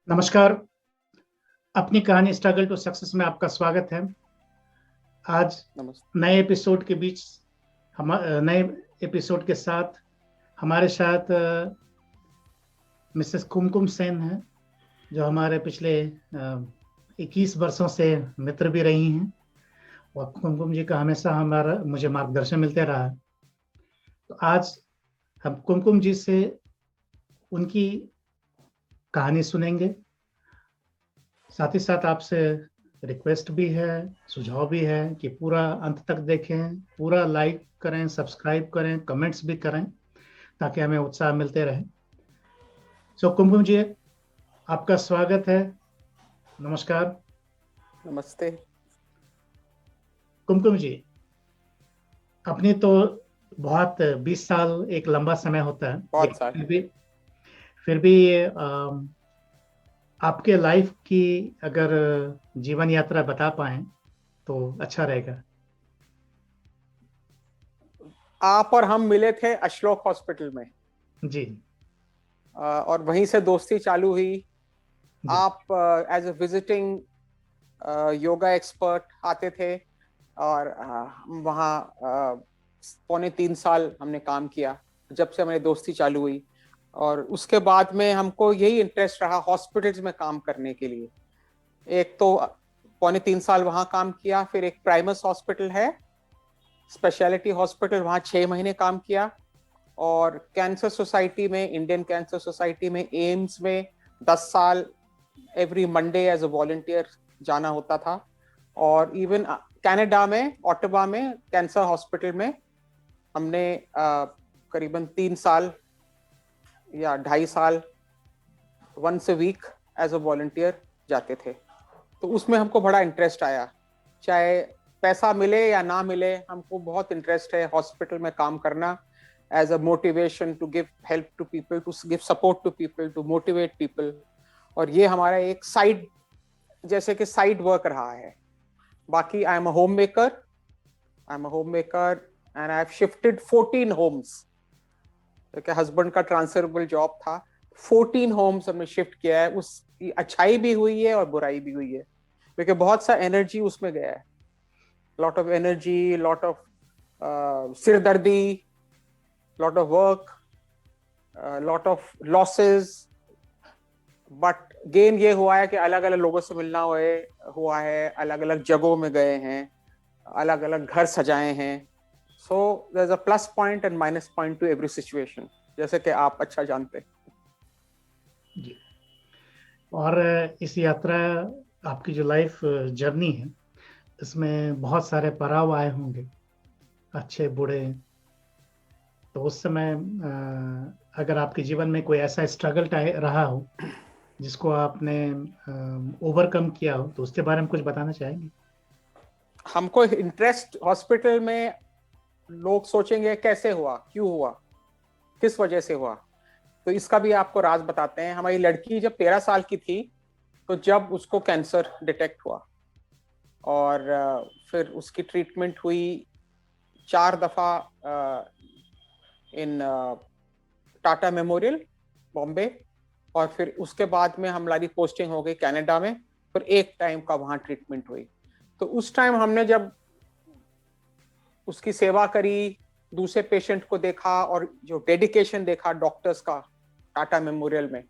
नमस्कार। अपनी कहानी स्ट्रगल टू सक्सेस में आपका स्वागत है। आज नमस्ते। नए एपिसोड के बीच हम नए एपिसोड के साथ हमारे साथ मिसेस कुमकुम सेन हैं, जो हमारे पिछले 21 वर्षों से मित्र भी रही हैं और कुमकुम जी का हमेशा मुझे मार्गदर्शन मिलते रहा है। तो आज हम कुमकुम जी से उनकी कहानी सुनेंगे। साथ ही साथ आपसे रिक्वेस्ट भी है, सुझाव भी है कि पूरा अंत तक देखें, पूरा लाइक करें, सब्सक्राइब करें, कमेंट्स भी करें ताकि हमें उत्साह मिलते रहे। सो कुमकुम जी, आपका स्वागत है। नमस्कार। नमस्ते। कुमकुम जी, अपनी तो बहुत 20 साल एक लंबा समय होता है, बहुत लेकिन साल। फिर भी आपके लाइफ की अगर जीवन यात्रा बता पाएं तो अच्छा रहेगा। आप और हम मिले थे अशलोक हॉस्पिटल में। जी। और वहीं से दोस्ती चालू हुई। जी। आप as a visiting yoga expert आते थे और वहाँ 3.25 साल हमने काम किया, जब से हमारी दोस्ती चालू हुई। और उसके बाद में हमको यही इंटरेस्ट रहा हॉस्पिटल्स में काम करने के लिए। एक तो 3.25 साल वहाँ काम किया, फिर एक प्राइमस हॉस्पिटल है, स्पेशलिटी हॉस्पिटल, वहाँ 6 महीने काम किया। और कैंसर सोसाइटी में, इंडियन कैंसर सोसाइटी में, एम्स में 10 साल every Monday as a volunteer जाना होता था। और इवन कनाडा में, ऑटवा में कैंसर हॉस्पिटल में हमने करीबन 3 साल या 2.5 साल once a week as a volunteer जाते थे। तो उसमें हमको बड़ा इंटरेस्ट आया। चाहे पैसा मिले या ना मिले, हमको बहुत इंटरेस्ट है हॉस्पिटल में काम करना, as a motivation to give help to people, to give support to people, to motivate people। और ये हमारा एक साइड, जैसे कि साइड वर्क रहा है। बाकी I am a homemaker and I have shifted 14 homes. क्योंकि हस्बैंड का ट्रांसफरेबल जॉब था, 14 होम्स हमने शिफ्ट किया है। उसकी अच्छाई भी हुई है और बुराई भी हुई है, क्योंकि बहुत सा एनर्जी उसमें गया है। Lot of energy, lot of सिरदर्दी, lot of work, lot of losses। But gain ये हुआ है कि अलग अलग लोगों से मिलना हुआ है, अलग अलग जगहों में गए हैं, अलग अलग घर सजाए हैं। So there is a plus point and minus point to every situation, जैसे कि आप अच्छा जानते हैं। जी। और इस यात्रा, आपकी जो लाइफ जर्नी है, इसमें बहुत सारे पड़ाव आए होंगे, अच्छे बुरे। तो उस समय अगर आपके जीवन में कोई ऐसा स्ट्रगल रहा हो जिसको आपने ओवरकम किया हो, तो उसके बारे में कुछ बताना चाहेंगे? हमको इंटरेस्ट हॉस्पिटल में, लोग सोचेंगे कैसे हुआ, क्यों हुआ, किस वजह से हुआ। तो इसका भी आपको राज बताते हैं। हमारी लड़की जब 13 साल की थी, तो जब उसको कैंसर डिटेक्ट हुआ, और फिर उसकी ट्रीटमेंट हुई 4 दफा इन टाटा मेमोरियल, बॉम्बे। और फिर उसके बाद में हमारी पोस्टिंग हो गई कनाडा में, फिर एक टाइम का वहां ट्रीटमेंट हुई। तो उस टाइम हमने जब उसकी सेवा करी, दूसरे पेशेंट को देखा और जो डेडिकेशन देखा डॉक्टर्स का टाटा मेमोरियल में,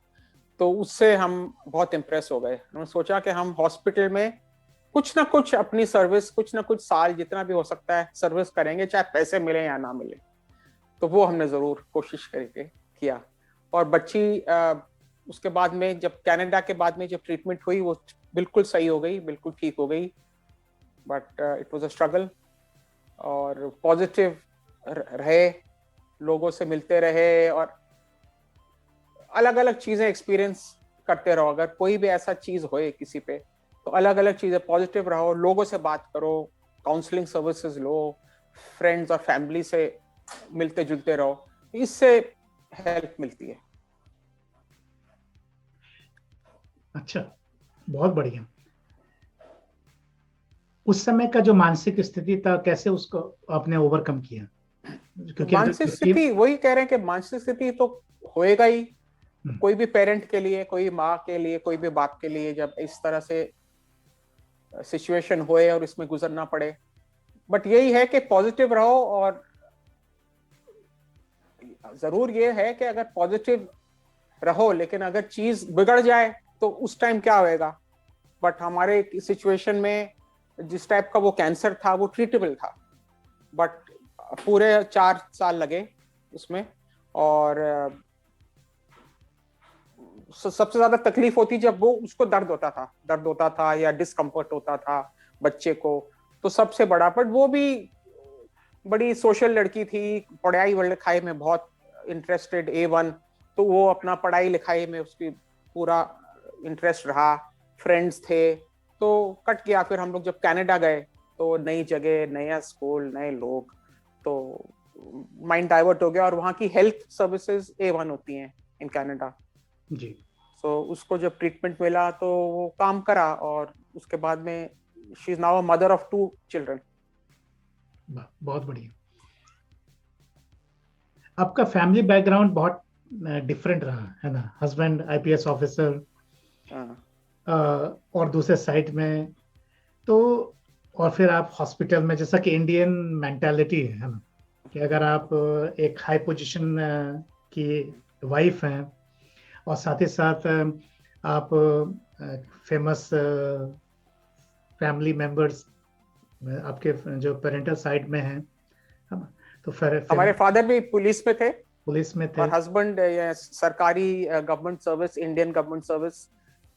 तो उससे हम बहुत इम्प्रेस हो गए। हमने सोचा कि हम हॉस्पिटल में कुछ ना कुछ अपनी सर्विस, कुछ ना कुछ साल जितना भी हो सकता है सर्विस करेंगे, चाहे पैसे मिले या ना मिले। तो वो हमने जरूर कोशिश करके किया। और बच्ची उसके बाद में, जब कनाडा के बाद में जब ट्रीटमेंट हुई, वो बिल्कुल सही हो गई, बिल्कुल ठीक हो गई। But it was a struggle. और पॉजिटिव रहे, लोगों से मिलते रहे और अलग अलग चीजें एक्सपीरियंस करते रहो। अगर कोई भी ऐसा चीज होए किसी पे, तो अलग अलग चीजें, पॉजिटिव रहो, लोगों से बात करो, काउंसलिंग सर्विसेज लो, फ्रेंड्स और फैमिली से मिलते जुलते रहो, इससे हेल्प मिलती है। अच्छा, बहुत बढ़िया। उस समय का जो मानसिक स्थिति था, कैसे उसको आपने ओवरकम किया? क्योंकि मानसिक स्थिति, वही कह रहे हैं कि मानसिक स्थिति तो होएगा ही। कोई भी पेरेंट के लिए, कोई माँ के लिए, कोई भी बाप के लिए जब इस तरह से सिचुएशन होए और इसमें गुजरना पड़े, बट यही है कि पॉजिटिव रहो। और जरूर ये है कि अगर पॉजिटिव रहो, लेकिन अगर चीज बिगड़ जाए तो उस टाइम क्या होएगा। बट हमारे सिचुएशन में जिस टाइप का वो कैंसर था वो ट्रीटेबल था, बट पूरे 4 साल लगे उसमें। और सबसे ज्यादा तकलीफ होती जब वो उसको दर्द होता था या डिस्कम्फर्ट होता था बच्चे को, तो सबसे बड़ा। बट वो भी बड़ी सोशल लड़की थी, पढ़ाई लिखाई में बहुत इंटरेस्टेड, A1, तो वो अपना पढ़ाई लिखाई में उसकी पूरा इंटरेस्ट रहा, फ्रेंड्स थे, तो कट गया। फिर हम लोग जब कनाडा गए तो नई जगह, नया स्कूल, नए लोग, तो माइंड डाइवर्ट हो गया। और वहाँ की हेल्थ सर्विसेज A1 होती हैं इन कनाडा जी। तो उसको जब ट्रीटमेंट मिला तो वो काम करा, और उसके बाद में she is now a mother of 2 children. बहुत बढ़िया। आपका फैमिली बैकग्राउंड बहुत डिफरेंट रहा है ना, हस्बैंड IPS ऑफिसर और दूसरे साइड में तो, और फिर आप हॉस्पिटल में, जैसा कि इंडियन मेंटालिटी है ना, कि अगर आप एक हाई पोजीशन की वाइफ हैं और साथ ही साथ आप फेमस फैमिली मेंबर्स आपके जो पेरेंटल साइड में हैं, है ना, तो फिर हमारे फादर भी पुलिस में थे, पुलिस में थे, और हस्बैंड सरकारी government service, Indian government service,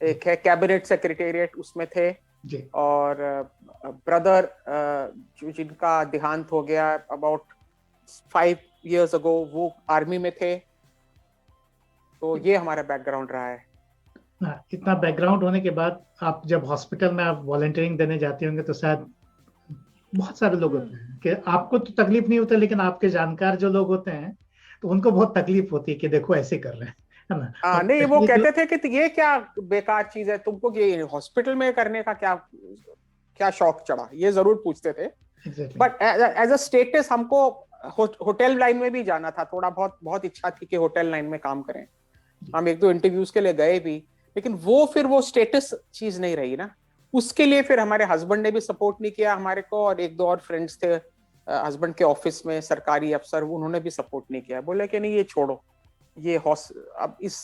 एक है कैबिनेट सेक्रेटेरिएट, उसमें थे जी। और ब्रदर जिनका देहांत हो गया अबाउट 5 years ago, वो आर्मी में थे। तो ये हमारा बैकग्राउंड रहा है। इतना बैकग्राउंड होने के बाद आप जब हॉस्पिटल में आप वॉलंटियरिंग देने जाते होंगे तो शायद बहुत सारे लोग होते हैं कि आपको तो तकलीफ नहीं होता, लेकिन आपके जानकार जो लोग होते हैं तो उनको बहुत तकलीफ होती है कि देखो ऐसे कर रहे हैं, है ना। हाँ, और नहीं, वो जो कहते थे कि ये क्या बेकार चीज है, तुमको ये हॉस्पिटल में करने का क्या क्या शौक चढ़ा, ये जरूर पूछते थे। Exactly. But as a status हमको होटल लाइन में भी जाना था, थोड़ा बहुत बहुत इच्छा थी कि होटल लाइन में काम करें। हम 1-2 इंटरव्यूज के लिए गए भी, लेकिन वो फिर वो स्टेटस चीज नहीं रही ना। उसके लिए फिर हमारे हस्बैंड ने भी सपोर्ट नहीं किया हमारे को, और 1-2 और फ्रेंड्स थे हस्बैंड के ऑफिस में सरकारी अफसर, उन्होंने भी सपोर्ट नहीं किया, बोले कि नहीं ये छोड़ो, ये अब इस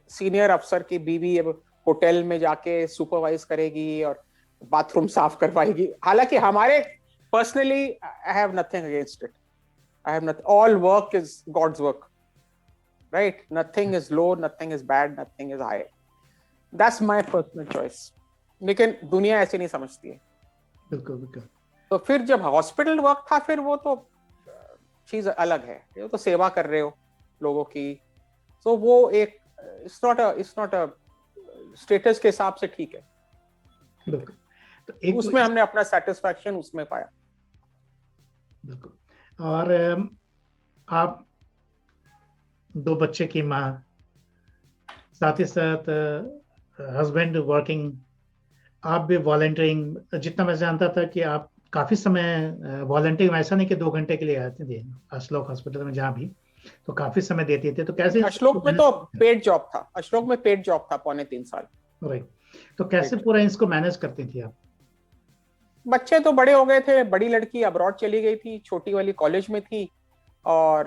सीनियर अफसर की बीवी अब होटल में जाके सुपरवाइज करेगी और बाथरूम साफ करवाएगी। हालांकि हमारे personally I have nothing against it, I have not, all work is God's work, right? Nothing is low, nothing is bad, nothing is high. That's my personal choice. लेकिन दुनिया ऐसे नहीं समझती है। बिल्कुल बिल्कुल। तो फिर जब हॉस्पिटल वर्क था, फिर वो तो चीज अलग है, वो तो सेवा कर रहे हो लोगों की, तो वो एक इट्स नॉट अ स्टेटस के हिसाब से ठीक है। बिल्कुल। तो एक उसमें हमने अपना सेटिस्फैक्शन उसमें पाया। बिल्कुल। और आप 2 बच्चे की माँ, साथ ही साथ हस्बैंड वर्किंग, आप भी वॉलंटियरिंग, जितना मैं जानता था कि आप काफी समय वॉलंटियरिंग, ऐसा नहीं कि 2 घंटे के लिए आते थे अशोक हॉस्पिटल में, जहाँ भी तो काफी समय देती थी, तो कैसे अशोक में तो पेड जॉब था, अशोक में पेड जॉब था 3.25 साल। राइट, तो कैसे पूरा इसको मैनेज करती थी आप? बच्चे तो बड़े हो गए थे, बड़ी लड़की अब्रॉड चली गई थी, छोटी वाली कॉलेज में थी, और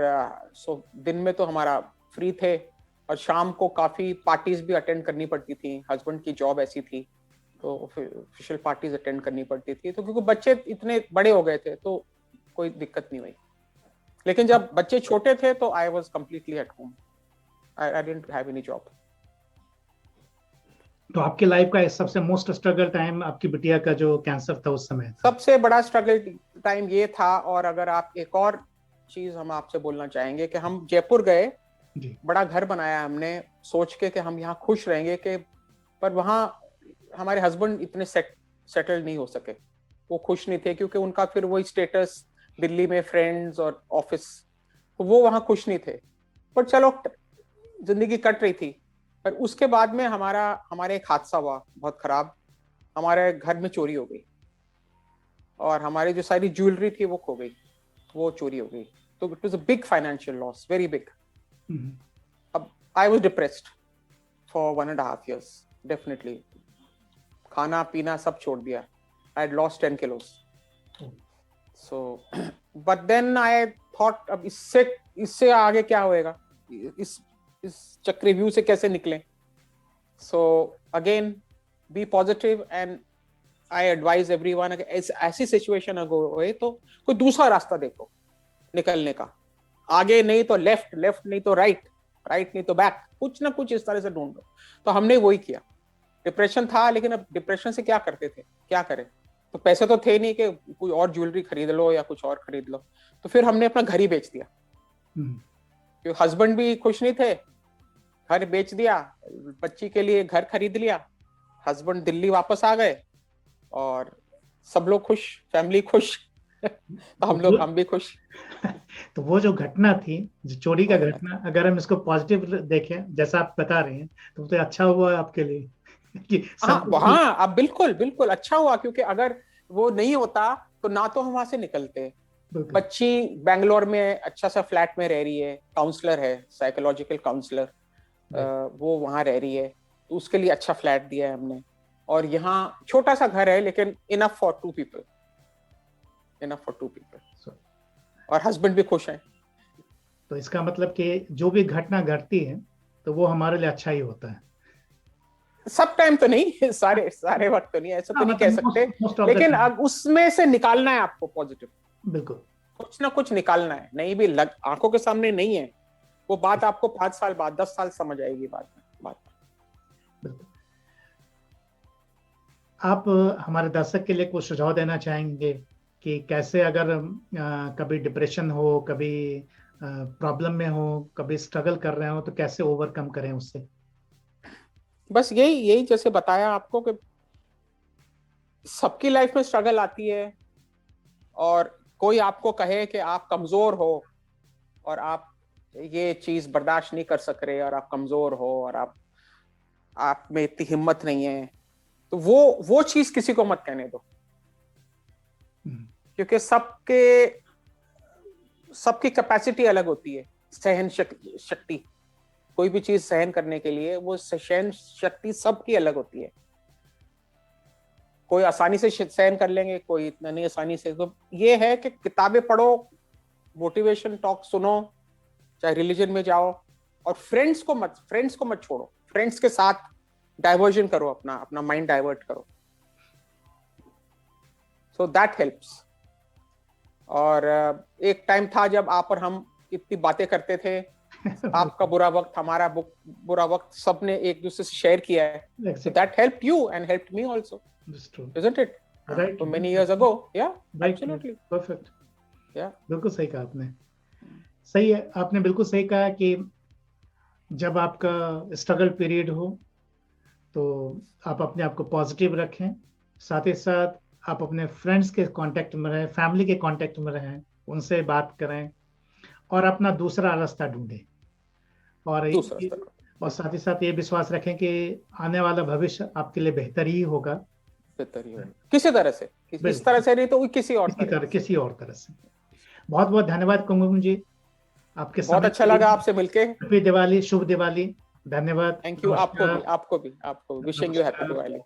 सो दिन में तो हमारा फ्री थे, और शाम को काफी पार्टीज भी अटेंड करनी पड़ती थी, हस्बैंड की जॉब ऐसी थी तो ऑफिशियल पार्टीज अटेंड करनी पड़ती थी, तो क्योंकि बच्चे इतने बड़े हो गए थे तो कोई दिक्कत नहीं हुई। लेकिन जब बच्चे छोटे थे तो I was completely at home, I didn't have any job. तो आपकी लाइफ का सबसे मोस्ट स्ट्रगल टाइम आपकी बिटिया का जो कैंसर था उस समय था? सबसे बड़ा स्ट्रगल टाइम ये था। और अगर आप एक और चीज हम आपसे बोलना चाहेंगे कि हम जयपुर गए, जी। बड़ा घर बनाया हमने सोच के कि हम यहाँ खुश रहेंगे, कि पर वहाँ हमारे हस्बैंड इतने सेटल नहीं हो सके, वो खुश नहीं थे, क्योंकि उनका फिर वही स्टेटस दिल्ली में फ्रेंड्स और ऑफिस, तो वो वहाँ खुश नहीं थे। पर चलो जिंदगी कट रही थी। पर उसके बाद में हमारे एक हादसा हुआ बहुत खराब, हमारे घर में चोरी हो गई, और हमारी जो सारी ज्वेलरी थी वो खो गई, वो चोरी हो गई। तो it was a big financial loss, very big. अब I was depressed, for 1.5 years, definitely. खाना पीना सब छोड़ दिया. I had lost 10 kilos. So, but then I thought अब इससे आगे क्या होएगा, इस चक्रव्यूह से कैसे निकलें. So again, be positive and I advise everyone ऐसी सिचुएशन अगर होए तो कोई दूसरा रास्ता देखो निकलने का. आगे नहीं तो लेफ्ट नहीं तो राइट नहीं तो बैक, कुछ ना कुछ इस तरह से ढूंढो. तो हमने वही किया. डिप्रेशन था, लेकिन अब डिप्रेशन से क्या करते थे, क्या करें. तो पैसे तो थे नहीं कि कोई और ज्वेलरी खरीद लो या कुछ और खरीद लो. तो फिर हमने अपना घर ही बेच दिया. क्योंकि हस्बैंड भी खुश नहीं थे. घर बेच दिया, बच्ची के लिए घर खरीद लिया, हस्बैंड दिल्ली वापस आ गए और सब लोग खुश, फैमिली खुश. तो हम भी खुश. तो वो जो घटना थी, जो चोरी का घटना, अगर हम इसको पॉजिटिव देखें जैसा आप बता रहे हैं, तो अच्छा हुआ आपके लिए कि हाँ, अब बिल्कुल अच्छा हुआ. क्योंकि अगर वो नहीं होता तो ना तो हम वहां से निकलते. बच्ची बेंगलोर में अच्छा सा फ्लैट में रह रही है, काउंसलर है, साइकोलॉजिकल काउंसलर, वो वहां रह रही है, तो उसके लिए अच्छा फ्लैट दिया है हमने. और यहाँ छोटा सा घर है, लेकिन इनफ फॉर 2 people. और हस्बैंड भी खुश हैं. तो इसका मतलब कि जो भी घटना घटती है तो वो हमारे लिए अच्छा ही होता है. सब टाइम तो नहीं, सारे वक्त तो नहीं, ऐसा तो नहीं कह सकते, लेकिन अब उसमें से निकालना है आपको पॉजिटिव. बिल्कुल, कुछ ना कुछ निकालना है. नहीं भी आंखों के सामने नहीं है वो बात, आपको 5 साल बाद 10 साल समझ आएगी बात. बिल्कुल. आप हमारे दर्शक के लिए कुछ सुझाव देना चाहेंगे कि कैसे, अगर कभी डिप्रेशन हो, कभी प्रॉब्लम में हो, कभी स्ट्रगल कर रहे हो, तो कैसे ओवरकम करें उससे? बस यही जैसे बताया आपको कि सबकी लाइफ में स्ट्रगल आती है. और कोई आपको कहे कि आप कमजोर हो और आप ये चीज बर्दाश्त नहीं कर सक रहे, और आप कमजोर हो और आप में इतनी हिम्मत नहीं है, तो वो चीज किसी को मत कहने दो. क्योंकि सबकी कैपेसिटी अलग होती है, सहन शक्ति. कोई भी चीज सहन करने के लिए वो सहन शक्ति सबकी अलग होती है. कोई आसानी से सहन कर लेंगे, कोई इतना नहीं आसानी से. तो ये है कि किताबें पढ़ो, मोटिवेशन टॉक सुनो, चाहे रिलीजन में जाओ, और फ्रेंड्स को मत छोड़ो. फ्रेंड्स के साथ डाइवर्जन करो, अपना माइंड डाइवर्ट करो. So that helps. और एक टाइम था जब आप और हम इतनी बातें करते थे. आपका बुरा वक्त, हमारा बुरा वक्त, सबने एक दूसरे से शेयर किया है. So that helped you and helped me also. That's true. Isn't it? Right. So many years ago. Yeah, right. Absolutely. Perfect. Yeah. बिल्कुल सही कहा आपने. सही है, आपने बिल्कुल सही कहा कि जब आपका स्ट्रगल पीरियड हो तो आप अपने आप को पॉजिटिव रखें, साथ ही साथ आप अपने फ्रेंड्स के कांटेक्ट में रहें, फैमिली के कांटेक्ट में रहें, उनसे बात करें और अपना दूसरा रास्ता ढूंढें. और साथ ही साथ ये विश्वास रखें कि आने वाला भविष्य आपके लिए बेहतर ही होगा. किसी तरह से, इस तरह से नहीं तो किसी और तरह से. बहुत बहुत धन्यवाद कुमकुम जी, आपके बहुत अच्छा लगा आपसे मिलके. हैप्पी दिवाली, शुभ दिवाली. धन्यवाद. Thank you. आपको भी विशिंग यू हैप्पी दिवाली.